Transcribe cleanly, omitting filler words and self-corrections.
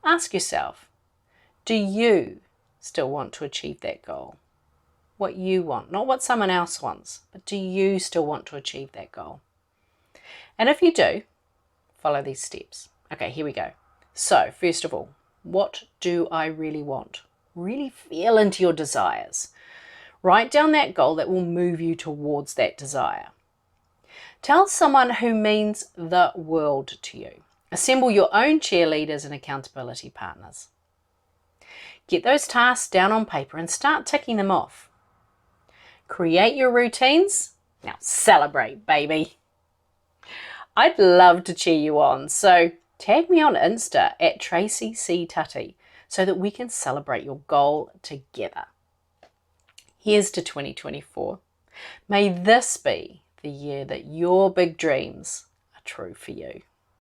Ask yourself, do you still want to achieve that goal? What you want, not what someone else wants, but do you still want to achieve that goal? And if you do, follow these steps. Okay, here we go. So first of all, what do I really want? Really feel into your desires. Write down that goal that will move you towards that desire. Tell someone who means the world to you. Assemble your own cheerleaders and accountability partners. Get those tasks down on paper and start ticking them off. Create your routines. Now celebrate, baby. I'd love to cheer you on, so tag me on Insta at Tracy C. Tutty so that we can celebrate your goal together. Here's to 2024. May this be the year that your big dreams are true for you.